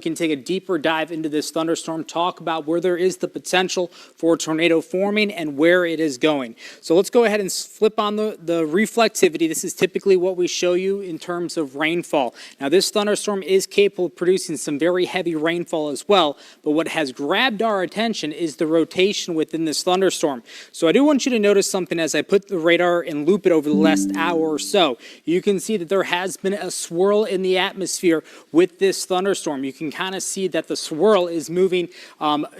We can take a deeper dive into this thunderstorm, talk about where there is the potential for a tornado forming and where it is going. So let's go ahead and flip on the reflectivity. This is typically what we show you in terms of rainfall. Now this thunderstorm is capable of producing some very heavy rainfall as well, but what has grabbed our attention is the rotation within this thunderstorm. So I do want you to notice something as I put the radar and loop it over the last hour or so. You can see that there has been a swirl in the atmosphere with this thunderstorm. You can kind of see that the swirl is moving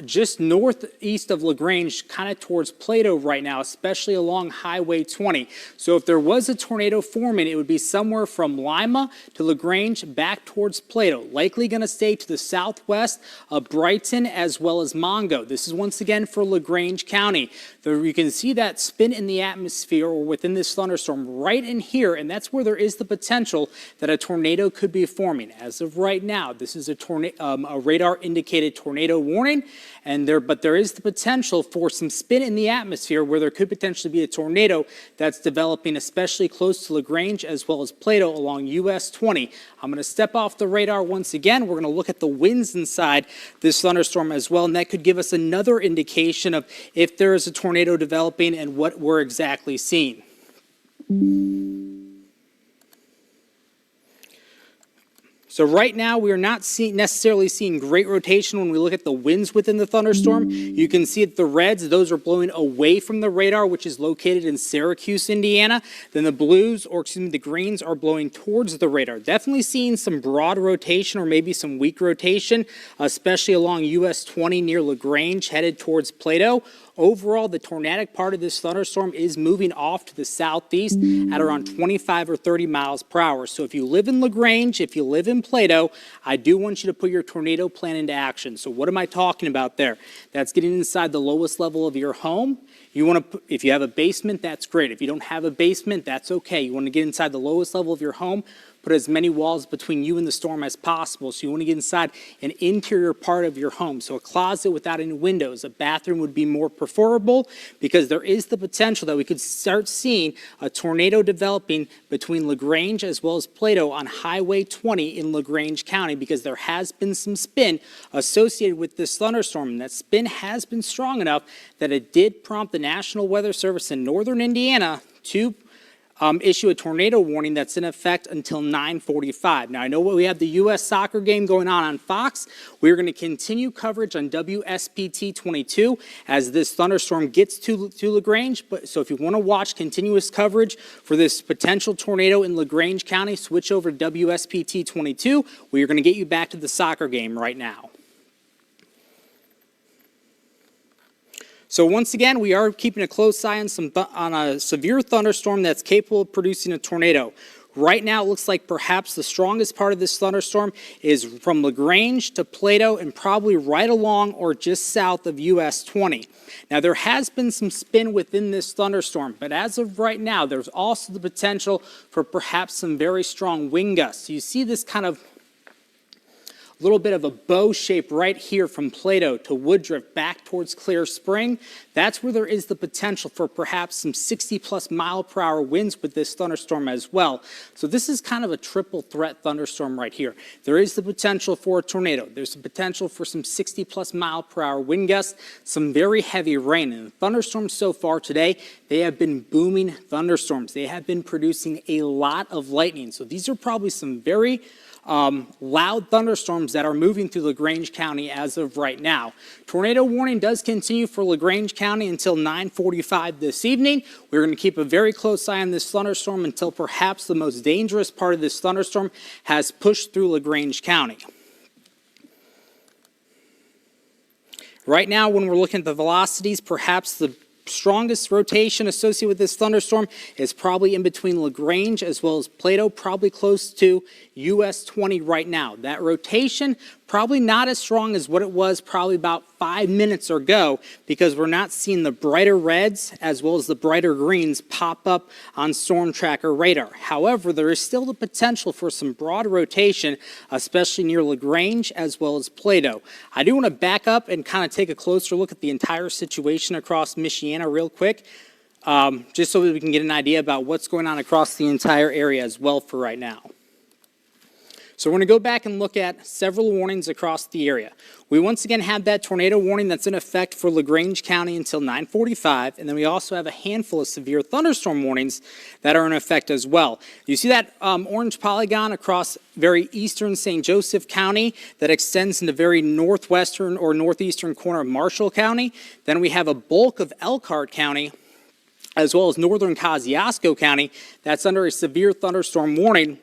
just northeast of LaGrange, kind of towards Plato right now, especially along Highway 20. So if there was a tornado forming, it would be somewhere from Lima to LaGrange back towards Plato, likely going to stay to the southwest of Brighton as well as Mongo. This is once again for LaGrange County. You can see that spin in the atmosphere or within this thunderstorm right in here, and that's where there is the potential that a tornado could be forming. As of right now, this is a radar indicated tornado warning, but there is the potential for some spin in the atmosphere where there could potentially be a tornado that's developing, especially close to LaGrange as well as Plato along US 20. I'm going to step off the radar once again. We're going to look at the winds inside this thunderstorm as well, and that could give us another indication of if there is a tornado developing and what we're exactly seeing. So right now, we are not necessarily seeing great rotation when we look at the winds within the thunderstorm. You can see that the reds, those are blowing away from the radar, which is located in Syracuse, Indiana. Then the blues, or excuse me, the greens are blowing towards the radar. Definitely seeing some broad rotation or maybe some weak rotation, especially along US 20 near LaGrange, headed towards Plato. Overall, the tornadic part of this thunderstorm is moving off to the southeast at around 25 or 30 miles per hour. So if you live in LaGrange, if you live in Plato, I do want you to put your tornado plan into action. So what am I talking about there? That's getting inside the lowest level of your home. You want to, if you have a basement, that's great. If you don't have a basement, that's okay. You want to get inside the lowest level of your home. Put as many walls between you and the storm as possible. So you want to get inside an interior part of your home. So a closet without any windows, a bathroom would be more preferable because there is the potential that we could start seeing a tornado developing between LaGrange as well as Plato on Highway 20 in LaGrange County because there has been some spin associated with this thunderstorm. And that spin has been strong enough that it did prompt the National Weather Service in northern Indiana to issue a tornado warning that's in effect until 9:45. Now, I know we have the U.S. soccer game going on Fox. We're going to continue coverage on WSBT 22 as this thunderstorm gets to LaGrange. So if you want to watch continuous coverage for this potential tornado in LaGrange County, switch over to WSBT 22. We are going to get you back to the soccer game right now. So once again, we are keeping a close eye on a severe thunderstorm that's capable of producing a tornado. Right now, it looks like perhaps the strongest part of this thunderstorm is from LaGrange to Plato and probably right along or just south of US 20. Now, there has been some spin within this thunderstorm, but as of right now, there's also the potential for perhaps some very strong wind gusts. You see this kind of little bit of a bow shape right here from Plato to Woodruff back towards Clear Spring. That's where there is the potential for perhaps some 60+ mile per hour winds with this thunderstorm as well. So this is kind of a triple threat thunderstorm right here. There is the potential for a tornado. There's the potential for some 60+ mile per hour wind gusts, some very heavy rain. And the thunderstorms so far today, they have been booming thunderstorms. They have been producing a lot of lightning. So these are probably some very loud thunderstorms that are moving through LaGrange County as of right now. Tornado warning does continue for LaGrange County until 9:45 this evening. We're going to keep a very close eye on this thunderstorm until perhaps the most dangerous part of this thunderstorm has pushed through LaGrange County. Right now, when we're looking at the velocities, perhaps the strongest rotation associated with this thunderstorm is probably in between LaGrange as well as Plato, probably close to US 20 right now. That rotation probably not as strong as what it was probably about 5 minutes ago because we're not seeing the brighter reds as well as the brighter greens pop up on Storm Tracker radar. However, there is still the potential for some broad rotation, especially near LaGrange as well as Plato. I do want to back up and kind of take a closer look at the entire situation across Michiana real quick, just so we can get an idea about what's going on across the entire area as well for right now. So we're going to go back and look at several warnings across the area. We once again have that tornado warning that's in effect for LaGrange County until 9:45, and then we also have a handful of severe thunderstorm warnings that are in effect as well. You see that orange polygon across very eastern St. Joseph County that extends into very northwestern or northeastern corner of Marshall County. Then we have a bulk of Elkhart County, as well as northern Kosciuszko County, that's under a severe thunderstorm warning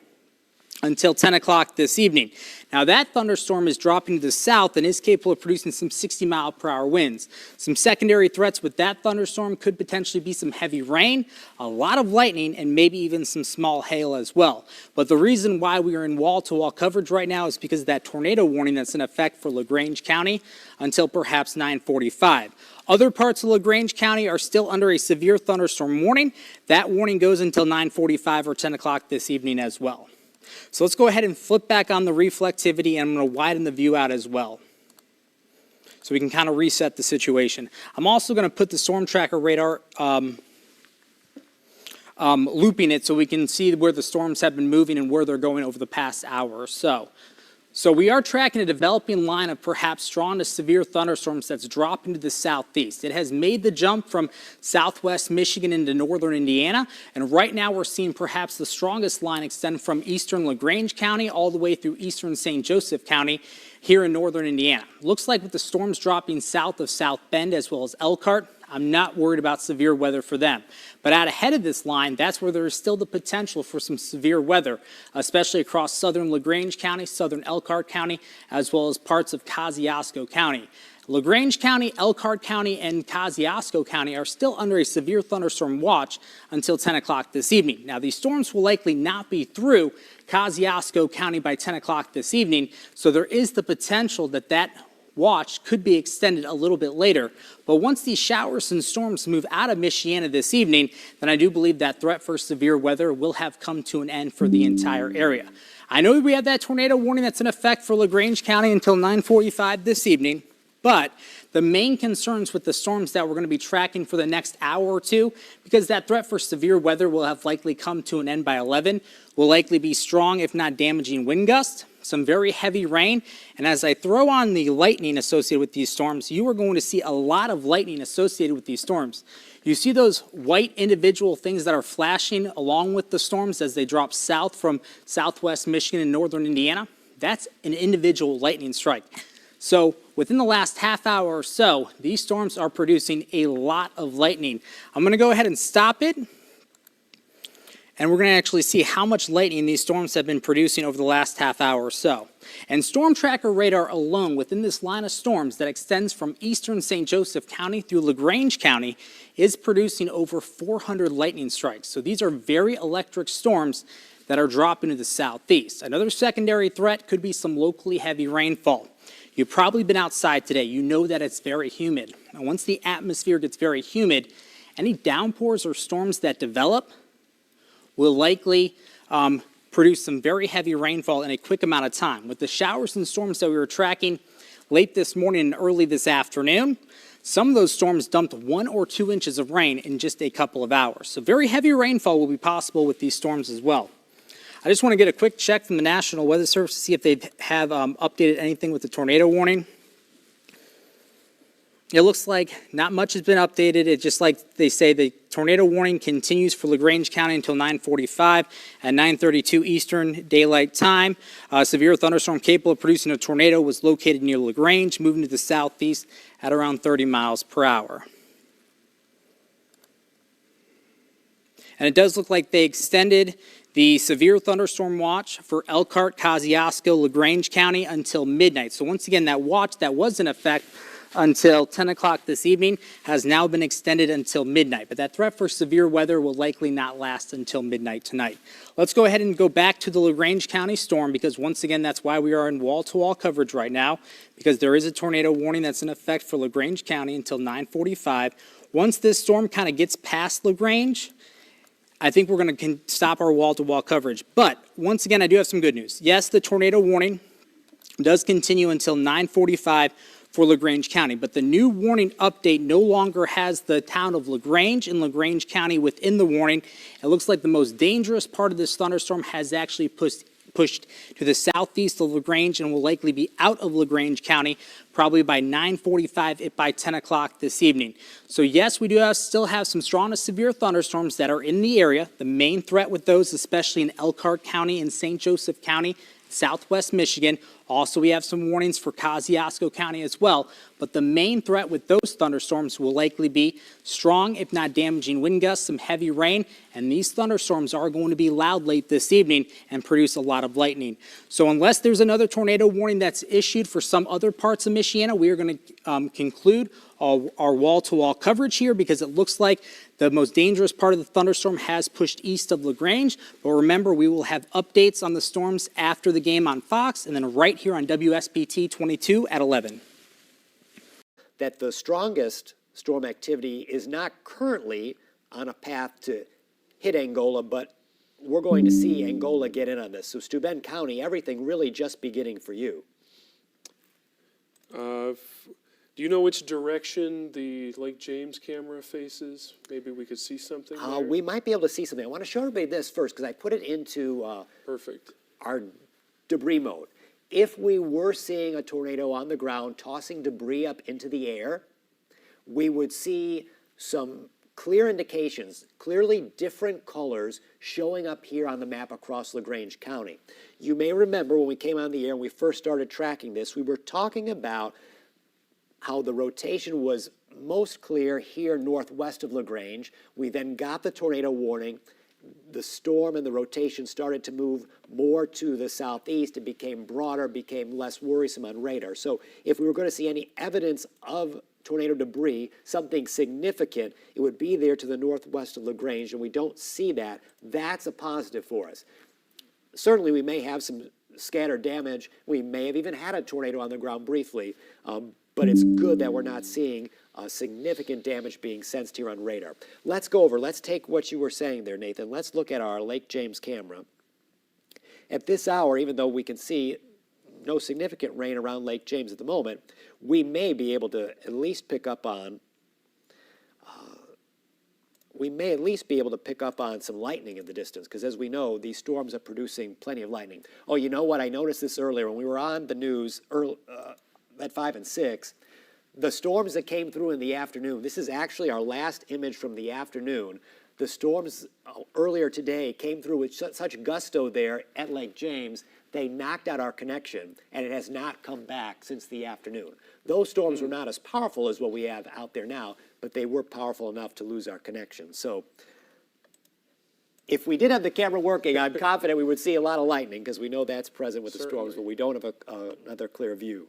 until 10 o'clock this evening. Now that thunderstorm is dropping to the south and is capable of producing some 60-mile-per-hour winds. Some secondary threats with that thunderstorm could potentially be some heavy rain, a lot of lightning, and maybe even some small hail as well. But the reason why we are in wall-to-wall coverage right now is because of that tornado warning that's in effect for LaGrange County until perhaps 9:45. Other parts of LaGrange County are still under a severe thunderstorm warning. That warning goes until 9:45 or 10 o'clock this evening as well. So let's go ahead and flip back on the reflectivity, and I'm going to widen the view out as well, so we can kind of reset the situation. I'm also going to put the storm tracker radar looping it so we can see where the storms have been moving and where they're going over the past hour or so. So we are tracking a developing line of perhaps strong to severe thunderstorms that's dropping to the southeast. It has made the jump from southwest Michigan into northern Indiana, and right now we're seeing perhaps the strongest line extend from eastern LaGrange County all the way through eastern St. Joseph County here in northern Indiana. Looks like with the storms dropping south of South Bend as well as Elkhart, I'm not worried about severe weather for them. But out ahead of this line, that's where there is still the potential for some severe weather, especially across southern LaGrange County, southern Elkhart County, as well as parts of Kosciuszko County. LaGrange County, Elkhart County, and Kosciuszko County are still under a severe thunderstorm watch until 10 o'clock this evening. Now, these storms will likely not be through Kosciuszko County by 10 o'clock this evening, so there is the potential that that watch could be extended a little bit later. But once these showers and storms move out of Michiana this evening, then I do believe that threat for severe weather will have come to an end for the entire area. I know we have that tornado warning that's in effect for LaGrange County until 9:45 this evening, but the main concerns with the storms that we're going to be tracking for the next hour or two, because that threat for severe weather will have likely come to an end by 11, will likely be strong, if not damaging, wind gusts, some very heavy rain, and as I throw on the lightning associated with these storms, you are going to see a lot of lightning associated with these storms. You see those white individual things that are flashing along with the storms as they drop south from southwest Michigan and northern Indiana? That's an individual lightning strike. So within the last half hour or so, these storms are producing a lot of lightning. I'm going to go ahead and stop it, and we're going to actually see how much lightning these storms have been producing over the last half hour or so. And storm tracker radar alone within this line of storms that extends from eastern St. Joseph County through LaGrange County is producing over 400 lightning strikes. So these are very electric storms that are dropping to the southeast. Another secondary threat could be some locally heavy rainfall. You've probably been outside today. You know that it's very humid. And once the atmosphere gets very humid, any downpours or storms that develop will likely produce some very heavy rainfall in a quick amount of time. With the showers and storms that we were tracking late this morning and early this afternoon, some of those storms dumped 1 or 2 inches of rain in just a couple of hours. So very heavy rainfall will be possible with these storms as well. I just want to get a quick check from the National Weather Service to see if they have updated anything with the tornado warning. It looks like not much has been updated. It's just like they say, the tornado warning continues for LaGrange County until 9:45 at 9:32 Eastern Daylight Time. A severe thunderstorm capable of producing a tornado was located near LaGrange, moving to the southeast at around 30 miles per hour. And it does look like they extended the severe thunderstorm watch for Elkhart, Kosciuszko, LaGrange County until midnight. So once again, that watch that was in effect until 10 o'clock this evening has now been extended until midnight. But that threat for severe weather will likely not last until midnight tonight. Let's go ahead and go back to the LaGrange County storm, because once again, that's why we are in wall-to-wall coverage right now, because there is a tornado warning that's in effect for LaGrange County until 9:45. Once this storm kind of gets past LaGrange, I think we're going to stop our wall-to-wall coverage. But once again, I do have some good news. Yes, the tornado warning does continue until 9:45 for LaGrange County, but the new warning update no longer has the town of LaGrange and LaGrange County within the warning. It looks like the most dangerous part of this thunderstorm has actually pushed to the southeast of LaGrange and will likely be out of LaGrange County probably by 9:45, if by 10 o'clock this evening. So yes, we do still have some strong to severe thunderstorms that are in the area. The main threat with those, especially in Elkhart County and St. Joseph County, southwest Michigan. Also, we have some warnings for Kosciuszko County as well. But the main threat with those thunderstorms will likely be strong, if not damaging wind gusts, some heavy rain, and these thunderstorms are going to be loud late this evening and produce a lot of lightning. So unless there's another tornado warning that's issued for some other parts of Michiana, we are going to conclude our wall-to-wall coverage here because it looks like the most dangerous part of the thunderstorm has pushed east of LaGrange. But remember, we will have updates on the storms after the game on Fox and then right here on WSBT 22 at 11. That the strongest storm activity is not currently on a path to hit Angola, but we're going to see Angola get in on this. So Steuben County, everything really just beginning for you. Do you know which direction the Lake James camera faces? Maybe we could see something there? We might be able to see something. I want to show everybody this first because I put it into Perfect. our debris mode. If we were seeing a tornado on the ground tossing debris up into the air, we would see some clear indications, clearly different colors showing up here on the map across LaGrange County. You may remember when we came on the air and we first started tracking this, we were talking about how the rotation was most clear here northwest of LaGrange. We then got the tornado warning. The storm and the rotation started to move more to the southeast. It became broader, became less worrisome on radar. So if we were going to see any evidence of tornado debris, something significant, it would be there to the northwest of LaGrange, and we don't see that. That's a positive for us. Certainly we may have some scattered damage. We may have even had a tornado on the ground briefly, but it's good that we're not seeing significant damage being sensed here on radar. Let's go over, let's take what you were saying there, Nathan. Let's look at our Lake James camera. At this hour, even though we can see no significant rain around Lake James at the moment, we may be able to at least pick up on some lightning in the distance, because as we know, these storms are producing plenty of lightning. Oh, you know what? I noticed this earlier when we were on the news at 5 and 6. The storms that came through in the afternoon, this is actually our last image from the afternoon. The storms earlier today came through with such gusto there at Lake James, they knocked out our connection, and it has not come back since the afternoon. Those storms were not as powerful as what we have out there now, but they were powerful enough to lose our connection. So if we did have the camera working, I'm confident we would see a lot of lightning because we know that's present with the storms, but we don't have another clear view.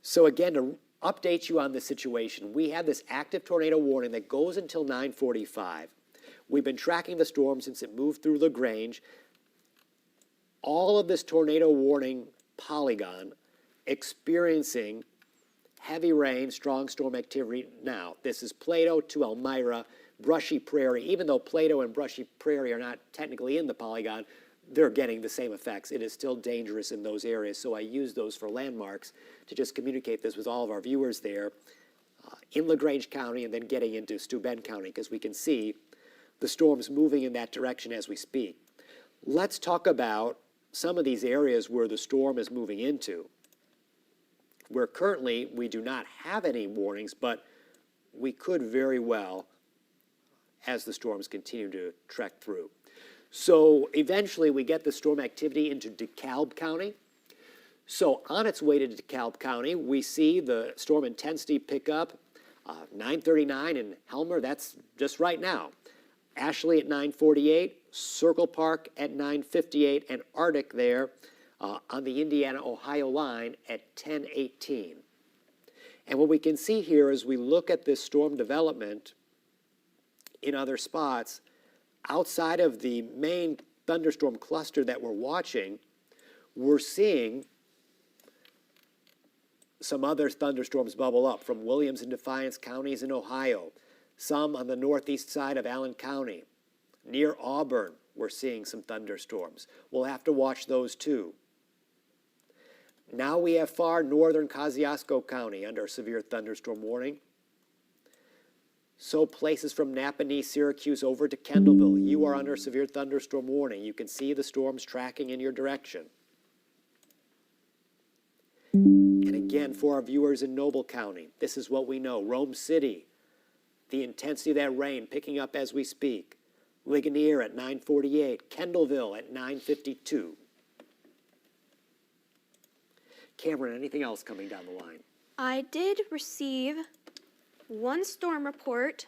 So again, to update you on the situation, we have this active tornado warning that goes until 9:45. We've been tracking the storm since it moved through LaGrange. All of this tornado warning polygon experiencing heavy rain, strong storm activity now. This is Plato to Elmira, Brushy Prairie. Even though Plato and Brushy Prairie are not technically in the polygon, they're getting the same effects. It is still dangerous in those areas, so I use those for landmarks to just communicate this with all of our viewers there in LaGrange County and then getting into Steuben County, because we can see the storms moving in that direction as we speak. Let's talk about some of these areas where the storm is moving into, where currently we do not have any warnings, but we could very well as the storms continue to trek through. So eventually we get the storm activity into DeKalb County. So on its way to DeKalb County, we see the storm intensity pick up, 9:39 in Helmer, that's just right now. Ashley at 9:48, Circle Park at 9:58, and Arctic there on the Indiana-Ohio line at 10:18. And what we can see here as we look at this storm development in other spots, outside of the main thunderstorm cluster that we're watching, we're seeing some other thunderstorms bubble up from Williams and Defiance counties in Ohio, some on the northeast side of Allen County. Near Auburn, we're seeing some thunderstorms. We'll have to watch those too. Now we have far northern Kosciuszko County under severe thunderstorm warning. So places from Napanee, Syracuse over to Kendallville, you are under severe thunderstorm warning. You can see the storms tracking in your direction. And again, for our viewers in Noble County, this is what we know. Rome City, the intensity of that rain picking up as we speak. Ligonier at 9:48, Kendallville at 9:52. Cameron, anything else coming down the line? I did receive one storm report.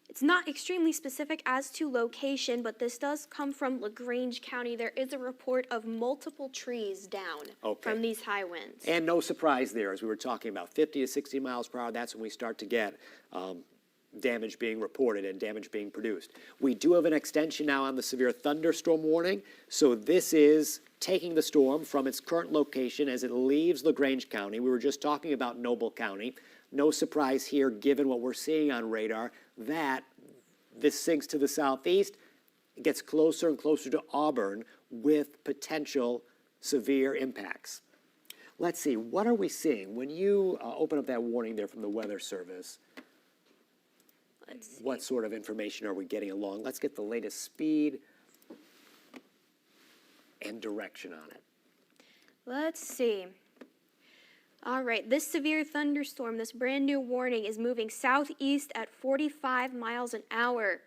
It's not extremely specific as to location, but this does come from LaGrange County. There is a report of multiple trees down from these high winds. And no surprise there, as we were talking about, 50 to 60 miles per hour, that's when we start to get damage being reported and damage being produced. We do have an extension now on the severe thunderstorm warning, so this is taking the storm from its current location as it leaves LaGrange County. We were just talking about Noble County. No surprise here, given what we're seeing on radar, that this sinks to the southeast, it gets closer and closer to Auburn with potential severe impacts. Let's see, what are we seeing? When you open up that warning there from the Weather Service, what sort of information are we getting along? Let's get the latest speed and direction on it. Let's see. All right, this severe thunderstorm, this brand new warning, is moving southeast at 45 miles an hour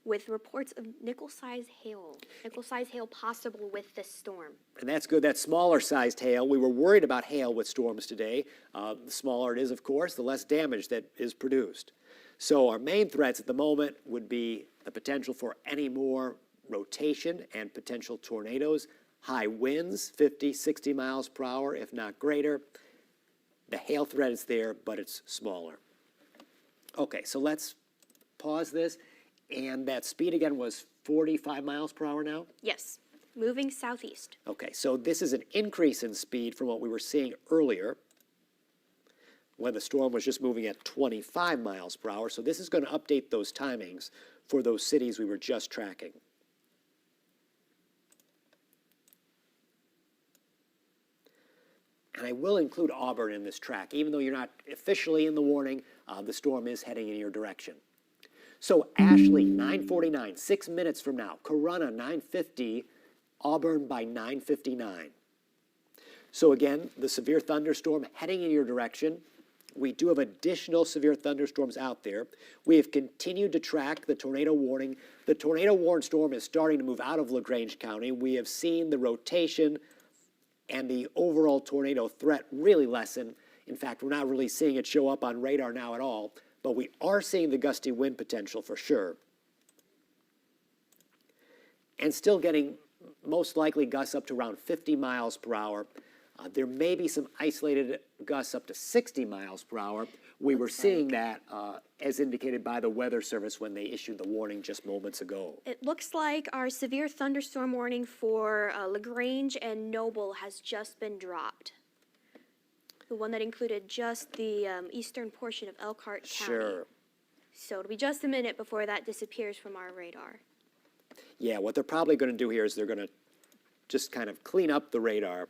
with reports of nickel-sized hail. Nickel-sized hail possible with this storm. And that's good. That's smaller sized hail. We were worried about hail with storms today. The smaller it is, of course, the less damage that is produced. So our main threats at the moment would be the potential for any more rotation and potential tornadoes, high winds, 50, 60 miles per hour, if not greater. The hail threat is there, but it's smaller. Okay, so let's pause this. And that speed again was 45 miles per hour now? Yes, moving southeast. Okay, so this is an increase in speed from what we were seeing earlier when the storm was just moving at 25 miles per hour. So this is going to update those timings for those cities we were just tracking. And I will include Auburn in this track. Even though you're not officially in the warning, the storm is heading in your direction. So Ashley, 9:49, 6 minutes from now. Corunna, 9:50. Auburn by 9:59. So again, the severe thunderstorm heading in your direction. We do have additional severe thunderstorms out there. We have continued to track the tornado warning. The tornado warned storm is starting to move out of LaGrange County. We have seen the rotation and the overall tornado threat really lessen. In fact, we're not really seeing it show up on radar now at all, but we are seeing the gusty wind potential for sure. And still getting most likely gusts up to around 50 miles per hour. There may be some isolated gusts up to 60 miles per hour. We were seeing that as indicated by the Weather Service when they issued the warning just moments ago. It looks like our severe thunderstorm warning for LaGrange and Noble has just been dropped. The one that included just the eastern portion of Elkhart County. Sure. So it'll be just a minute before that disappears from our radar. Yeah, what they're probably going to do here is they're going to just kind of clean up the radar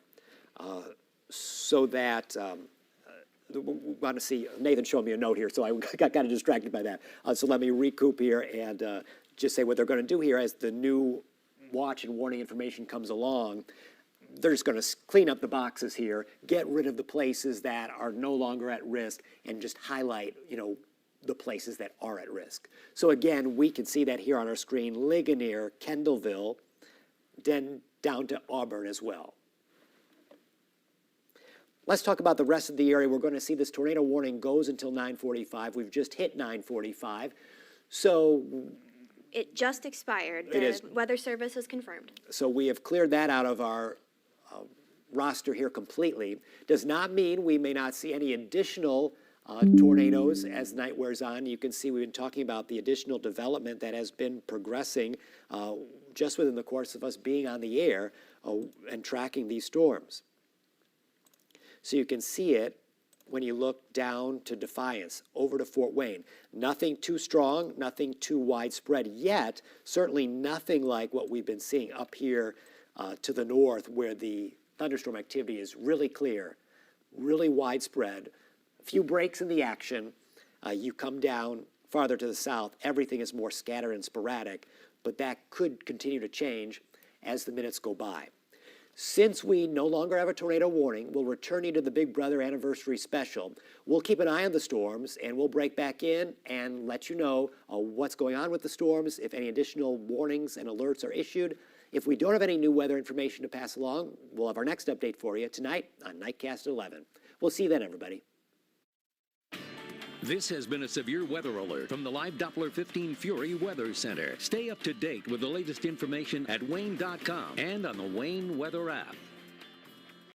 so that we want to see, Nathan showed me a note here, so I got kind of distracted by that. So let me recoup here and just say what they're going to do here as the new watch and warning information comes along. They're just going to clean up the boxes here, get rid of the places that are no longer at risk, and just highlight, the places that are at risk. So again, we can see that here on our screen, Ligonier, Kendallville, then down to Auburn as well. Let's talk about the rest of the area. We're going to see this tornado warning goes until 9:45. We've just hit 9:45. So it just expired. It is. The Weather Service has confirmed. So we have cleared that out of our roster here completely. Does not mean we may not see any additional tornadoes as the night wears on. You can see we've been talking about the additional development that has been progressing just within the course of us being on the air and tracking these storms. So you can see it when you look down to Defiance, over to Fort Wayne. Nothing too strong, nothing too widespread yet, certainly nothing like what we've been seeing up here to the north where the thunderstorm activity is really clear, really widespread. A few breaks in the action. You come down farther to the south, everything is more scattered and sporadic, but that could continue to change as the minutes go by. Since we no longer have a tornado warning, we'll return you to the Big Brother Anniversary Special. We'll keep an eye on the storms, and we'll break back in and let you know what's going on with the storms, if any additional warnings and alerts are issued. If we don't have any new weather information to pass along, we'll have our next update for you tonight on Nightcast at 11. We'll see you then, everybody. This has been a severe weather alert from the Live Doppler 15 Fury Weather Center. Stay up to date with the latest information at WANE.com and on the WANE Weather app.